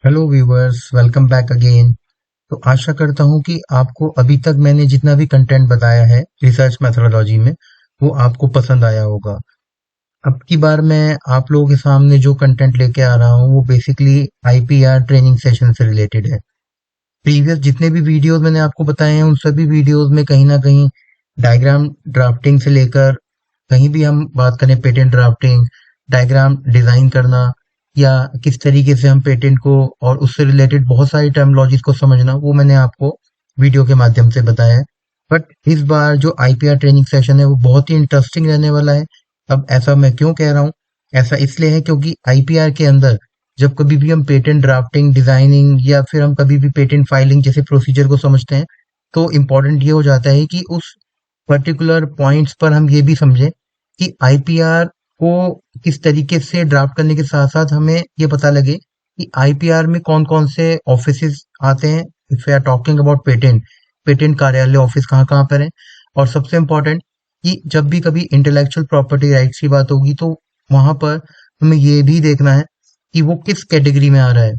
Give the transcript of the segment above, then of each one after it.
Hello viewers, welcome back again. तो आशा करता हूँ कि आपको अभी तक मैंने जितना भी कंटेंट बताया है रिसर्च मेथोडोलॉजी में वो आपको पसंद आया होगा। अब की बार मैं आप लोगों के सामने जो कंटेंट लेके आ रहा हूँ वो बेसिकली आईपीआर ट्रेनिंग सेशन से रिलेटेड है। प्रीवियस जितने भी वीडियोस मैंने आपको बताए हैं उन सभी वीडियोस में कहीं ना कहीं डायग्राम ड्राफ्टिंग से लेकर कहीं भी हम बात करें पेटेंट ड्राफ्टिंग, डायग्राम डिजाइन करना या किस तरीके से हम पेटेंट को और उससे रिलेटेड बहुत सारी टर्मिनोलॉजीज को समझना, वो मैंने आपको वीडियो के माध्यम से बताया है। बट इस बार जो आईपीआर ट्रेनिंग सेशन है वो बहुत ही इंटरेस्टिंग रहने वाला है। अब ऐसा मैं क्यों कह रहा हूँ? ऐसा इसलिए है क्योंकि आईपीआर के अंदर जब कभी भी हम पेटेंट ड्राफ्टिंग, डिजाइनिंग या फिर हम कभी भी पेटेंट फाइलिंग जैसे प्रोसीजर को समझते हैं, तो इम्पोर्टेंट ये हो जाता है कि उस पर्टिकुलर पॉइंट्स पर हम ये भी समझें कि आईपीआर को किस तरीके से ड्राफ्ट करने के साथ साथ हमें ये पता लगे कि आईपीआर में कौन कौन से ऑफिसेज आते हैं। If we are talking about patent, patent कार्यालय ऑफिस कहाँ कहाँ पर है। और सबसे इम्पोर्टेंट कि जब भी कभी इंटेलेक्चुअल प्रॉपर्टी राइट्स की बात होगी तो वहां पर हमें ये भी देखना है कि वो किस कैटेगरी में आ रहा है,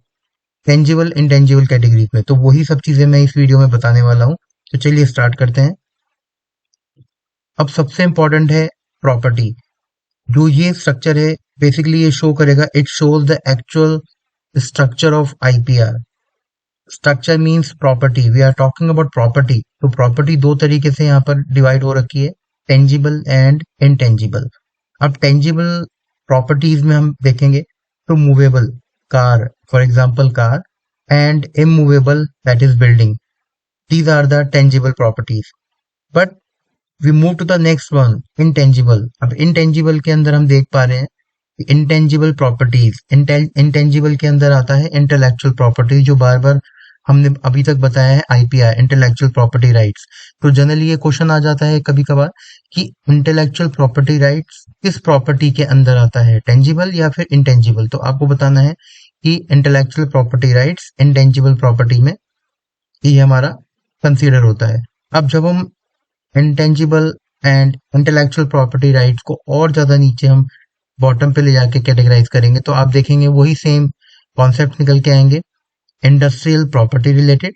टेंजिबल इंटेंजिबल कैटेगरी में। तो वही सब चीजें मैं इस वीडियो में बताने वाला हूँ। तो चलिए स्टार्ट करते हैं। अब सबसे इम्पोर्टेंट है प्रॉपर्टी। जो ये स्ट्रक्चर है बेसिकली ये शो करेगा, it shows the actual structure of IPR. Structure means property, we are talking about property. तो प्रॉपर्टी दो तरीके से यहाँ पर डिवाइड हो रखी है, टेंजिबल एंड इनटेंजिबल। अब टेंजिबल प्रॉपर्टीज में हम देखेंगे तो movable car, for example car, and immovable that is building. These are the tangible properties. But we move to the next one, intangible. अब इंटेंजिबल के अंदर हम देख पा रहे हैं इंटेंजिबल प्रॉपर्टीज। इंटेंजिबल के अंदर आता है इंटेलेक्चुअल प्रॉपर्टी, जो बार बार हमने अभी तक बताया है, आईपीआर, इंटेलेक्चुअल प्रॉपर्टी राइट्स। तो जनरली ये क्वेश्चन आ जाता है कभी कभार कि इंटेलेक्चुअल प्रॉपर्टी राइट्स किस प्रॉपर्टी के अंदर आता है, टेंजिबल या फिर इंटेंजिबल। तो आपको बताना है कि intellectual property rights intangible property में ये हमारा कंसीडर होता है। अब जब हम intangible and intellectual property rights को और ज्यादा नीचे हम बॉटम पे ले जाके कैटेगराइज करेंगे तो आप देखेंगे वही सेम कॉन्सेप्ट निकल के आएंगे। Industrial property related,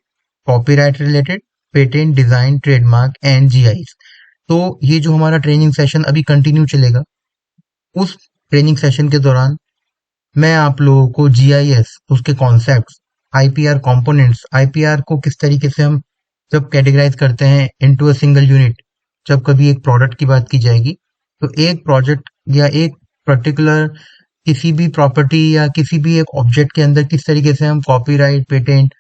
copyright related, patent, design, trademark and GIs. तो ये जो हमारा ट्रेनिंग सेशन अभी कंटिन्यू चलेगा, उस ट्रेनिंग सेशन के दौरान मैं आप लोगों को जीआईएस, उसके कॉन्सेप्ट्स, आईपीआर कंपोनेंट्स, आईपीआर को किस तरीके से हम जब कैटेगराइज करते हैं इनटू अ सिंगल यूनिट, जब कभी एक प्रोडक्ट की बात की जाएगी तो एक प्रोजेक्ट या एक पर्टिकुलर किसी भी प्रॉपर्टी या किसी भी एक ऑब्जेक्ट के अंदर किस तरीके से हम copyright, patent,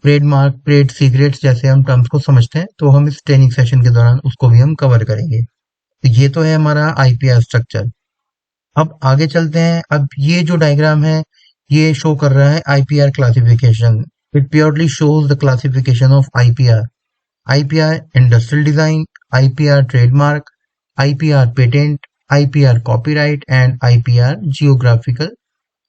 trademark, trade secrets जैसे हम टर्म्स को समझते हैं, तो हम इस ट्रेनिंग सेशन के दौरान उसको भी हम कवर करेंगे। तो ये तो है हमारा आईपीआर स्ट्रक्चर। अब आगे चलते हैं। अब ये जो डायग्राम है ये शो कर रहा है IPR classification. It purely shows the classification of IPR. IPR industrial design, IPR trademark, IPR patent, IPR copyright and IPR geographical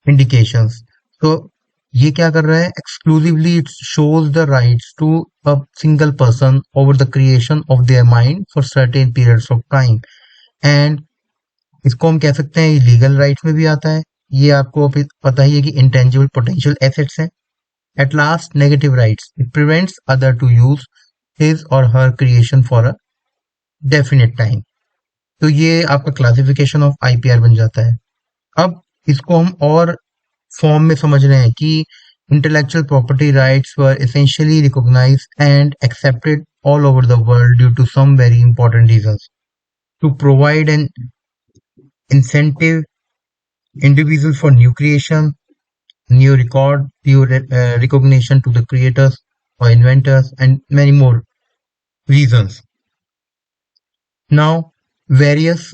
indications. तो ये क्या कर रहा है? Exclusively it shows the rights to a single person over the creation of their mind for certain periods of time. And इसको हम कह सकते हैं लीगल राइट्स में भी आता है। ये आपको अभी पता ही है कि इंटेंजिबल पोटेंशियल एसेट्स है। At last, negative rights, it prevents other to use his और her creation for a definite time. तो ये आपका क्लासिफिकेशन ऑफ आईपीआर बन जाता है। अब इसको हम और फॉर्म में समझ रहे हैं कि intellectual property rights were essentially recognized and accepted all over the world due to some very important reasons, to provide an incentive individual for new creation, new record, new recognition to the creators or inventors, and many more reasons. Now, various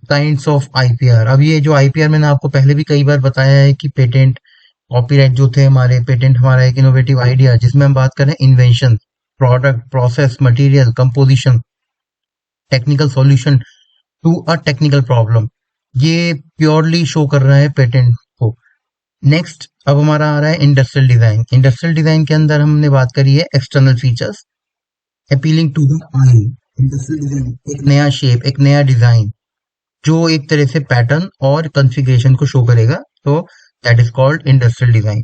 kinds of IPR। अब ये जो IPR मैंने आपको पहले भी कई बार बताया है कि पेटेंट, कॉपीराइट जो थे हमारे, पेटेंट हमारा एक इनोवेटिव आइडिया जिसमें हम बात करें invention, product, process, material, composition, technical solution to a technical problem. ये प्योरली शो कर रहा है पेटेंट को। नेक्स्ट अब हमारा आ रहा है इंडस्ट्रियल डिजाइन। इंडस्ट्रियल डिजाइन के अंदर हमने बात करी है external features appealing to the eye. Industrial design एक नया शेप, एक नया डिजाइन जो एक तरह से पैटर्न और कॉन्फ़िगरेशन को शो करेगा, तो that is called industrial design.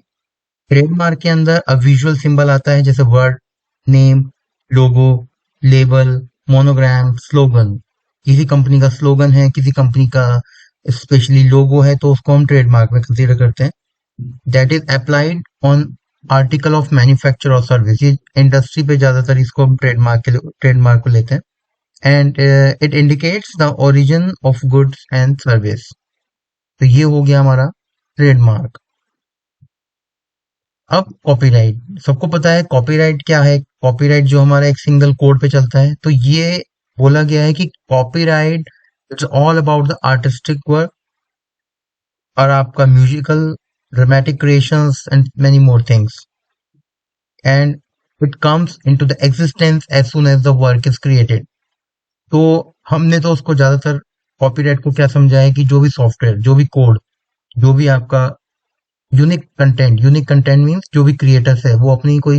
Trademark के अंदर अब विजुअल सिंबल आता है, जैसे वर्ड, नेम, लोगो, लेबल, मोनोग्राम, स्लोगन। किसी कंपनी का स्लोगन है, किसी कंपनी का स्पेशली लोगो है, तो उसको हम ट्रेडमार्क में कंसीडर करते हैं। That is applied on article of manufacture और सर्विस। ये इंडस्ट्री पे ज्यादातर इसको हम ट्रेडमार्क को लेते हैं। And it indicates the origin of goods and service. तो ये हो गया हमारा ट्रेडमार्क। अब कॉपीराइट, सबको पता है कॉपीराइट क्या है। कॉपीराइट जो हमारा एक सिंगल कोड पे चलता है, तो ये बोला गया है कि copyright it's all about the artistic work और आपका musical, dramatic creations and many more things, and it comes into the existence as soon as the work is created. तो हमने तो उसको ज्यादातर कॉपीराइट को क्या समझा है कि जो भी सॉफ्टवेयर, जो भी कोड, जो भी आपका यूनिक कंटेंट मीन्स जो भी क्रिएटर्स है वो अपनी कोई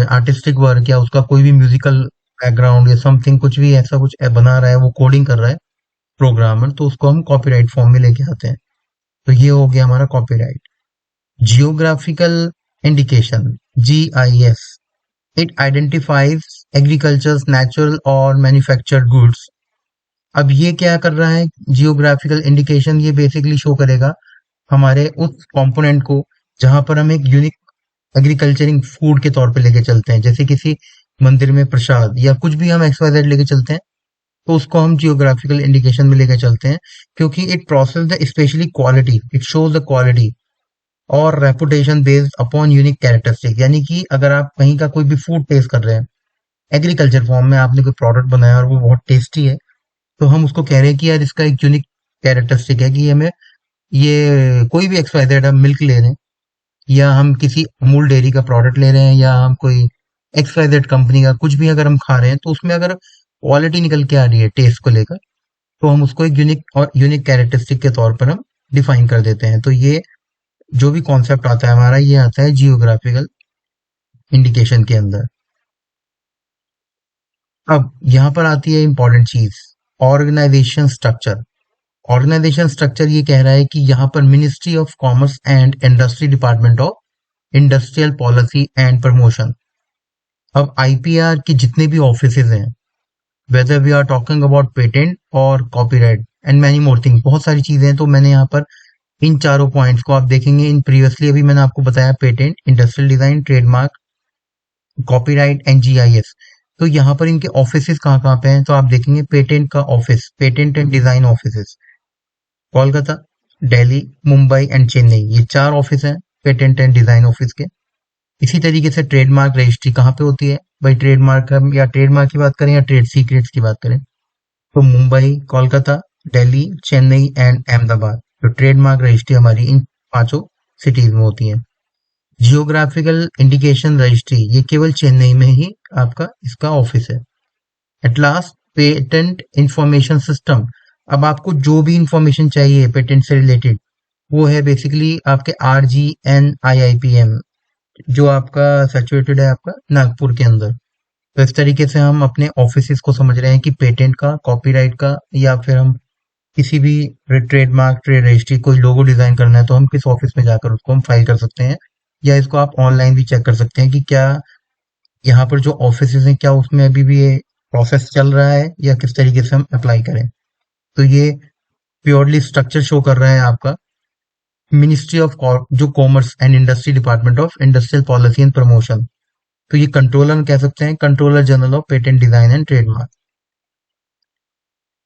आर्टिस्टिक वर्क या उसका कोई भी म्यूजिकल बैकग्राउंड या समथिंग कुछ भी ऐसा कुछ बना रहा है, वो कोडिंग कर रहा है प्रोग्रामर, तो उसको हम कॉपीराइट फॉर्म में लेके आते हैं। तो ये हो गया हमारा copyright. Geographical indication, GIS, it identifies agriculture, natural और मैन्युफैक्चर्ड गुड्स। अब ये क्या कर रहा है, जियोग्राफिकल इंडिकेशन ये बेसिकली शो करेगा हमारे उस कंपोनेंट को जहां पर हम एक यूनिक एग्रीकल्चरिंग फूड के तौर पे लेके चलते हैं। जैसे किसी मंदिर में प्रसाद या कुछ भी हम XYZ लेके चलते हैं, तो उसको हम जियोग्राफिकल इंडिकेशन में लेके चलते हैं, क्योंकि it process the specially quality, it shows the quality और reputation based upon unique characteristic. यानी कि अगर आप कहीं का कोई भी फूड टेस्ट कर रहे हैं एग्रीकल्चर फॉर्म में, आपने कोई प्रोडक्ट बनाया और वो बहुत टेस्टी है, तो हम उसको कह रहे हैं कि यार इसका एक यूनिक कैरेक्टरिस्टिक है कि हमें ये कोई भी XYZ हम मिल्क ले रहे हैं या हम किसी अमूल डेयरी का प्रोडक्ट ले रहे हैं या हम कोई XYZ कंपनी का कुछ भी अगर हम खा रहे हैं, तो उसमें अगर क्वालिटी निकल के आ रही है टेस्ट को लेकर, तो हम उसको एक यूनिक कैरेक्टरिस्टिक के तौर पर हम डिफाइन कर देते हैं। तो ये जो भी कॉन्सेप्ट आता है हमारा, ये आता है जियोग्राफिकल इंडिकेशन के अंदर। अब यहाँ पर आती है इंपॉर्टेंट चीज, ऑर्गेनाइजेशन स्ट्रक्चर। ऑर्गेनाइजेशन स्ट्रक्चर ये कह रहा है कि यहाँ पर ministry of commerce and industry, department of industrial policy and promotion. अब IPR की जितने भी ऑफिसेज हैं, whether we are talking about patent और copyright and many more thing, बहुत सारी चीजें हैं। तो मैंने यहाँ पर इन चारों पॉइंट्स को आप देखेंगे इन प्रीवियसली अभी मैंने आपको बताया, patent, industrial design, trademark, copyright and GIS। तो यहाँ पर इनके ऑफिसेज कहाँ कहाँ पे हैं, तो आप देखेंगे पेटेंट का office, patent and design offices Kolkata, Delhi, Mumbai and Chennai, ये 4 ऑफिस हैं पेटेंट एंड डिजाइन ऑफिस के। इसी तरीके से ट्रेडमार्क रजिस्ट्री कहाँ पे होती है भाई, ट्रेडमार्क हम या ट्रेडमार्क की बात करें या ट्रेड सीक्रेट्स की बात करें, तो मुंबई, कोलकाता, दिल्ली, चेन्नई एंड अहमदाबाद। तो ट्रेडमार्क रजिस्ट्री हमारी इन 5 सिटीज में होती है। जियोग्राफिकल इंडिकेशन रजिस्ट्री ये केवल चेन्नई में ही आपका इसका ऑफिस है। At last, patent information system. अब आपको जो भी इंफॉर्मेशन चाहिए पेटेंट से रिलेटेड, वो है बेसिकली आपके RGNIIPM, जो आपका सैचुरेटेड है आपका नागपुर के अंदर। तो इस तरीके से हम अपने ऑफिसेस को समझ रहे हैं कि पेटेंट का, कॉपीराइट का, या फिर हम किसी भी ट्रेडमार्क, ट्रेड रजिस्ट्री, कोई लोगो डिजाइन करना है, तो हम किस ऑफिस में जाकर उसको हम फाइल कर सकते हैं, या इसको आप ऑनलाइन भी चेक कर सकते हैं कि क्या यहाँ पर जो ऑफिसेज हैं क्या उसमें अभी भी ये प्रोसेस चल रहा है या किस तरीके से हम अप्लाई करें। तो ये प्योरली स्ट्रक्चर शो कर रहा है आपका मिनिस्ट्री ऑफ जो commerce and industry, department of industrial policy and promotion. तो ये कंट्रोलर कह सकते हैं, controller general of patent design and trademark.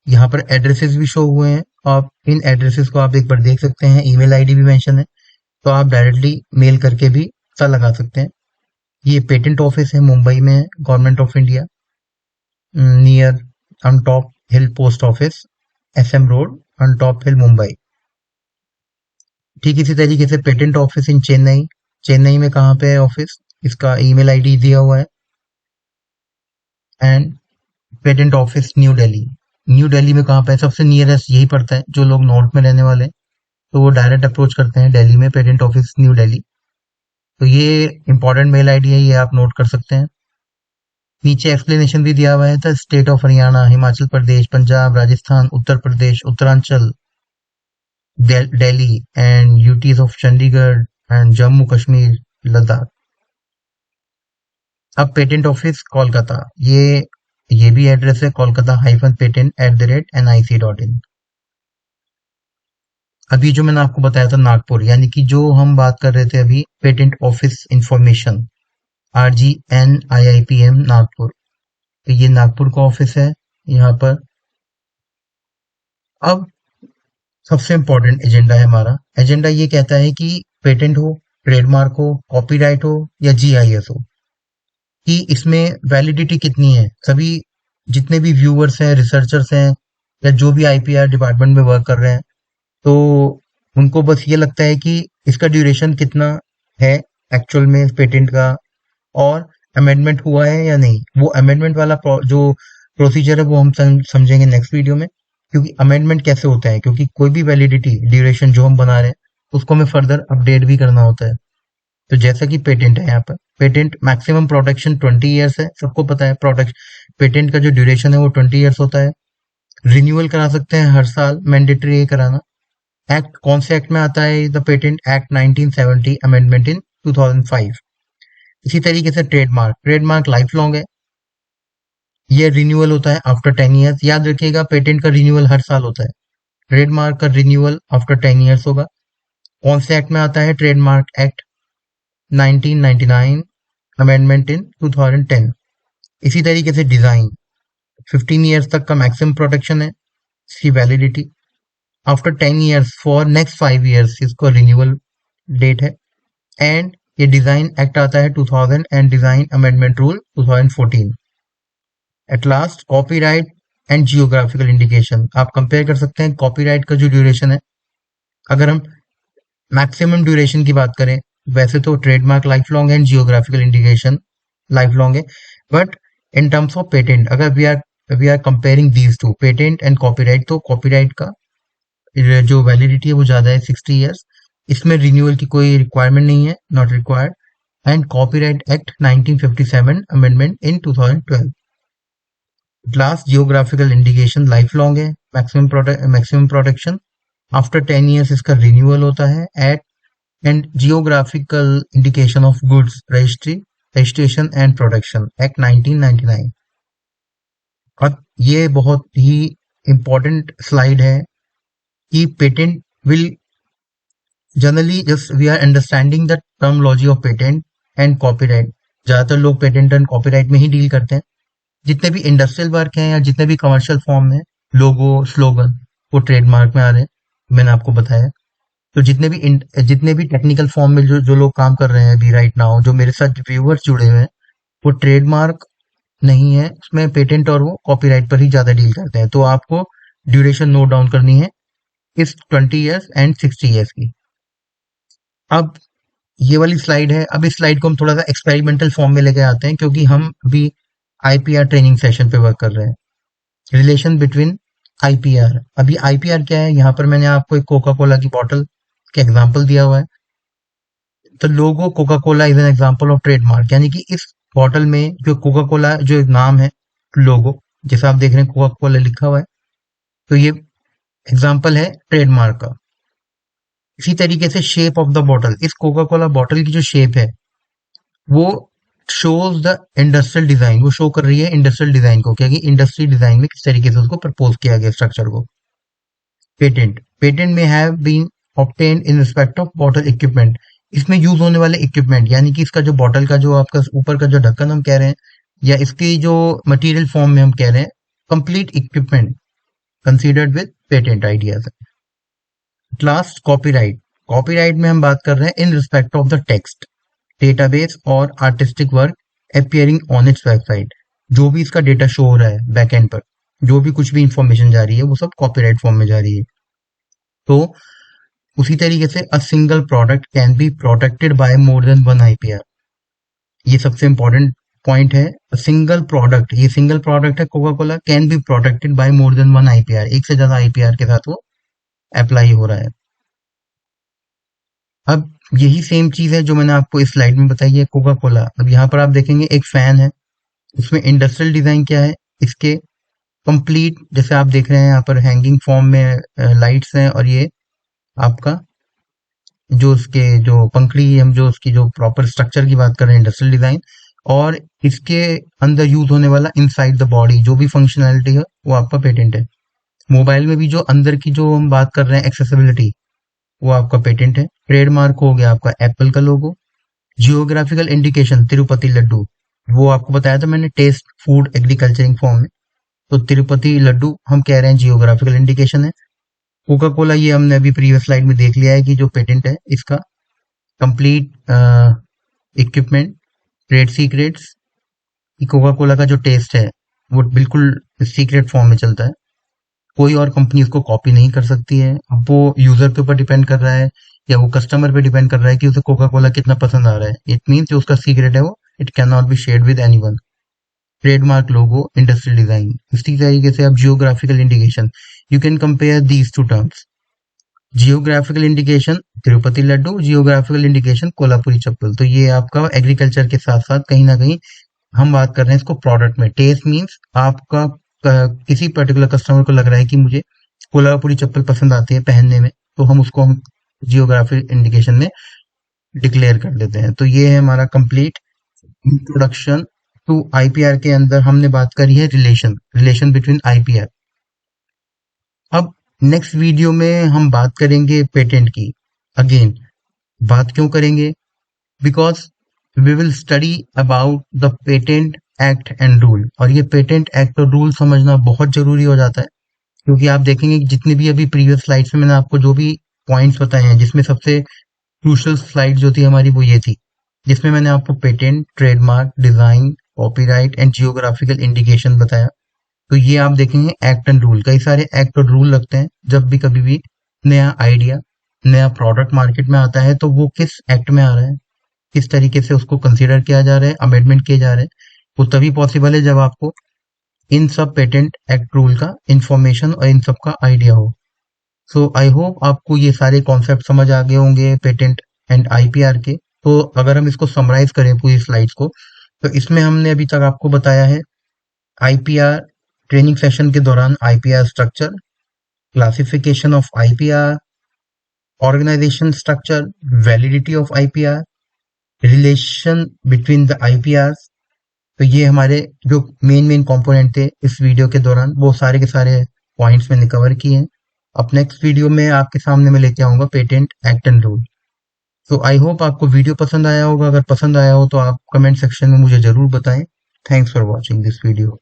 यहाँ पर एड्रेसेस भी शो हुए हैं, आप इन एड्रेसेस को आप एक बार देख सकते हैं। ईमेल आईडी भी मेंशन है, तो आप डायरेक्टली मेल करके भी पता लगा सकते हैं। ये पेटेंट ऑफिस है, मुंबई में है, government of India, near Antop Hill post office, SM road, Antop Hill, Mumbai. ठीक इसी तरीके से patent office in Chennai, Chennai में कहाँ पे है ऑफिस, इसका ईमेल आईडी दिया हुआ है। And patent office new Delhi, new Delhi में कहाँ पे है, सबसे नियरेस्ट यही पड़ता है। जो लोग नॉर्थ में रहने वाले हैं तो वो डायरेक्ट अप्रोच करते हैं दिल्ली में, पेटेंट ऑफिस न्यू दिल्ली। तो ये इंपॉर्टेंट मेल आईडी है, ये आप नोट कर सकते हैं। नीचे एक्सप्लेनेशन भी दिया हुआ है, था state of Haryana, Himachal Pradesh, Punjab, Rajasthan, Uttar Pradesh, Uttaranchal, Delhi and UTs of Chandigarh, and Jammu Kashmir, Ladakh. अब पेटेंट ऑफिस कोलकाता, ये भी एड्रेस है कोलकाता -patent@nic.in। अभी जो मैंने आपको बताया था नागपुर, यानी कि जो हम बात कर रहे थे अभी patent office information, RGNIIPM Nagpur, तो ये नागपुर का ऑफिस है यहाँ पर। अब सबसे इम्पोर्टेंट एजेंडा है हमारा। एजेंडा ये कहता है कि पेटेंट हो, ट्रेडमार्क हो, कॉपीराइट हो या GIS हो, कि इसमें वैलिडिटी कितनी है। सभी जितने भी व्यूअर्स हैं, रिसर्चर्स हैं, या जो भी IPR डिपार्टमेंट में वर्क कर रहे हैं, तो उनको बस ये लगता है कि इसका ड्यूरेशन कितना है एक्चुअल में पेटेंट का, और अमेंडमेंट हुआ है या नहीं। वो अमेंडमेंट वाला जो प्रोसीजर है वो हम समझेंगे नेक्स्ट वीडियो में। क्योंकि अमेंडमेंट कैसे होता है, क्योंकि कोई भी वैलिडिटी ड्यूरेशन जो हम बना रहे हैं उसको हमें फर्दर अपडेट भी करना होता है। तो जैसा कि पेटेंट है, यहाँ पर पेटेंट मैक्सिमम प्रोटेक्शन 20 ईयर्स है, सबको पता है। प्रोटेक्ट पेटेंट का जो ड्यूरेशन है वो 20 ईयर्स होता है। रिन्यूअल करा सकते हैं हर साल, मैंडेटरी है कराना। एक्ट कौन से एक्ट में आता है? The patent act 1970 amendment in 2005। इसी तरीके से ट्रेडमार्क, ट्रेडमार्क लाइफ लॉन्ग है, ये रिन्यूअल होता है आफ्टर 10 ईयर्स। याद रखिएगा, पेटेंट का रिन्यूअल हर साल होता है, ट्रेडमार्क का रिन्यूअल आफ्टर 10 ईयर्स होगा। कौन से एक्ट में आता है? Trademark act 1999 amendment in 2010। इसी तरीके से डिजाइन 15 ईयर्स तक का मैक्सिमम प्रोटेक्शन है इसकी validity. After 10 years for next 5 years इसको रिन्यूअल डेट है। एंड ये डिजाइन एक्ट आता है 2000 and design amendment rule 2014। At last copyright and geographical indication, आप कंपेयर कर सकते हैं कॉपीराइट का जो ड्यूरेशन है। अगर हम मैक्सिमम ड्यूरेशन की बात करें, वैसे तो ट्रेडमार्क लाइफ लॉन्ग है, जियोग्राफिकल इंडिकेशन लाइफ लॉन्ग है, but in terms of patent अगर we are comparing these two, patent and copyright, तो कॉपीराइट का जो वैलिडिटी है वो ज्यादा है, 60 ईयर्स। इसमें रिन्यूअल की कोई रिक्वायरमेंट नहीं है, not required. And copyright act 1957 amendment in 2012। Last geographical indication life long है, मैक्सिमम प्रोटेक्शन। आफ्टर 10 ईयर्स इसका रिन्यूअल होता है। At and geographical indication of goods registration and protection act 1999। और ये बहुत ही इंपॉर्टेंट स्लाइड है कि patent will generally just we are understanding the terminology of patent and copyright. ज्यादातर लोग पेटेंट एंड कॉपीराइट में ही डील करते हैं। जितने भी इंडस्ट्रियल वर्क हैं या जितने भी कमर्शियल फॉर्म में लोगो स्लोगन वो ट्रेडमार्क में आ रहे हैं, मैंने आपको बताया। तो जितने भी टेक्निकल फॉर्म में जो लोग काम कर रहे हैं अभी राइट नाउ, जो मेरे साथ व्यूअर्स जुड़े हुए हैं, वो ट्रेडमार्क नहीं है उसमें, पेटेंट और वो कॉपीराइट पर ही ज्यादा डील करते हैं। तो आपको ड्यूरेशन नोट डाउन करनी है इस 20 ईयर्स एंड 60 ईयर्स की। अब ये वाली स्लाइड है। अब इस स्लाइड को हम थोड़ा सा एक्सपेरिमेंटल फॉर्म में लेके आते हैं, क्योंकि हम अभी IPR ट्रेनिंग सेशन पे वर्क कर रहे हैं। रिलेशन बिटवीन IPR, अभी IPR क्या है, यहाँ पर मैंने आपको एक कोका कोला की बॉटल का एग्जाम्पल दिया हुआ है। तो logo Coca Cola is an example of trademark, यानी कि इस बॉटल में जो कोका कोला जो नाम है, लोगो जैसा आप देख रहे हैं कोका कोला लिखा हुआ है, तो ये एग्जाम्पल है ट्रेडमार्क का। इसी तरीके से शेप ऑफ द बॉटल, इस कोका कोला बॉटल की जो शेप है वो शोज द इंडस्ट्रियल डिजाइन, वो शो कर रही है इंडस्ट्रियल डिजाइन को, क्या कि इंडस्ट्री डिजाइन में किस तरीके से उसको प्रपोज किया गया स्ट्रक्चर को। पेटेंट में have been obtained in respect of bottle equipment, इसमें यूज होने वाले इक्विपमेंट, यानी कि इसका जो बॉटल का जो आपका ऊपर का जो ढक्कन हम कह रहे हैं, या इसकी जो मटेरियल फॉर्म में हम कह रहे हैं, complete equipment considered with patent ideas. Last copyright, copyright में हम बात कर रहे हैं in respect of the text, database और artistic work appearing on its website, जो भी इसका डेटा शो हो रहा है बैक एंड पर, जो भी कुछ भी इंफॉर्मेशन जा रही है वो सब कॉपीराइट फॉर्म में जा रही है। तो उसी तरीके से a single product can be protected by more than one IPR, ये सबसे इंपॉर्टेंट पॉइंट है। सिंगल प्रोडक्ट, ये सिंगल प्रोडक्ट है Coca Cola, can be protected by more than one IPR, एक से ज्यादा IPR के साथ वो अप्लाई हो रहा है। अब यही सेम चीज है जो मैंने आपको इस स्लाइड में बताई है कोका कोला। अब यहाँ पर आप देखेंगे एक फैन है, उसमें इंडस्ट्रियल डिजाइन क्या है, इसके कंप्लीट जैसे आप देख रहे हैं यहाँ पर हैंगिंग फॉर्म में लाइट्स हैं, और ये आपका जो उसके जो पंखड़ी, हम जो उसकी जो प्रॉपर स्ट्रक्चर की बात कर रहे हैं, इंडस्ट्रियल डिजाइन, और इसके अंदर यूज होने वाला इनसाइड द बॉडी जो भी फंक्शनैलिटी है वो आपका पेटेंट है। मोबाइल में भी जो अंदर की जो हम बात कर रहे हैं एक्सेसिबिलिटी, वो आपका पेटेंट है। ट्रेडमार्क हो गया आपका एप्पल का लोगो। जियोग्राफिकल इंडिकेशन तिरुपति लड्डू, वो आपको बताया था मैंने, टेस्ट फूड एग्रीकल्चरिंग फॉर्म में। तो तिरुपति लड्डू हम कह रहे हैं जियोग्राफिकल इंडिकेशन है। कोका कोला, ये हमने अभी प्रीवियस स्लाइड में देख लिया है कि जो पेटेंट है इसका complete equipment, trade secrets, Coca Cola का जो टेस्ट है वो बिल्कुल सीक्रेट फॉर्म में चलता है, कोई और कंपनी उसको कॉपी नहीं कर सकती है। अब वो यूजर के ऊपर डिपेंड कर रहा है या वो कस्टमर पे डिपेंड कर रहा है कि उसे कोका कोला कितना पसंद आ रहा है। इट मीन्स जो उसका सीक्रेट है वो it can not be shared with anyone. Trademark logo, industrial design, इसी तरीके से आप geographical indication, you can compare these two terms. Geographical indication Tirupati laddu, geographical indication Kolhapuri chappal. तो ये आपका एग्रीकल्चर के साथ साथ कहीं ना कहीं हम बात कर रहे हैं इसको प्रोडक्ट में। टेस्ट मीन्स आपका किसी पर्टिकुलर कस्टमर को लग रहा है कि मुझे कोल्हापुरी चप्पल पसंद आती है पहनने में, तो हम उसको हम जियोग्राफिक इंडिकेशन में डिक्लेयर कर देते हैं। तो ये है हमारा कंप्लीट इंट्रोडक्शन टू आईपीआर। के अंदर हमने बात करी है रिलेशन बिटवीन आईपीआर। अब नेक्स्ट वीडियो में हम बात करेंगे पेटेंट की। अगेन बात क्यों करेंगे? Because we will study about the patent act and rule. और ये पेटेंट एक्ट और रूल समझना बहुत जरूरी हो जाता है, क्योंकि आप देखेंगे कि जितनी भी अभी प्रीवियस स्लाइड्स में मैंने आपको जो भी पॉइंट्स बताए हैं, जिसमें सबसे क्रूशल स्लाइड जो थी हमारी वो ये थी, जिसमें मैंने आपको patent, trademark, design, copyright and geographical indication बताया। तो ये आप देखेंगे एक्ट एंड रूल, कई सारे एक्ट और रूल लगते हैं जब भी कभी भी नया आइडिया, नया प्रोडक्ट मार्केट में आता है, तो वो किस एक्ट में आ रहा है, किस तरीके से उसको कंसीडर किया जा रहा है, अमेंडमेंट किए जा रहे हैं, वो तभी पॉसिबल है जब आपको इन सब पेटेंट एक्ट रूल का इंफॉर्मेशन और इन सब का आइडिया हो। सो आई होप आपको ये सारे कॉन्सेप्ट समझ आ गए होंगे पेटेंट एंड आईपीआर के। तो अगर हम इसको समराइज करें पूरी स्लाइड्स को, तो इसमें हमने अभी तक आपको बताया है आईपीआर, ट्रेनिंग सेशन के दौरान IPR structure, classification of IPR, organisation structure, validity of IPR, relation between the IPR. तो ये हमारे जो मेन कंपोनेंट थे इस वीडियो के दौरान, वो सारे के सारे पॉइंट्स मैंने कवर किए हैं। अब नेक्स्ट वीडियो में आपके सामने मैं लेके आऊंगा पेटेंट एक्ट एंड रूल। तो आई होप आपको वीडियो पसंद आया होगा। अगर पसंद आया हो तो आप कमेंट सेक्शन में मुझे जरूर बताएं। Thanks for watching this video.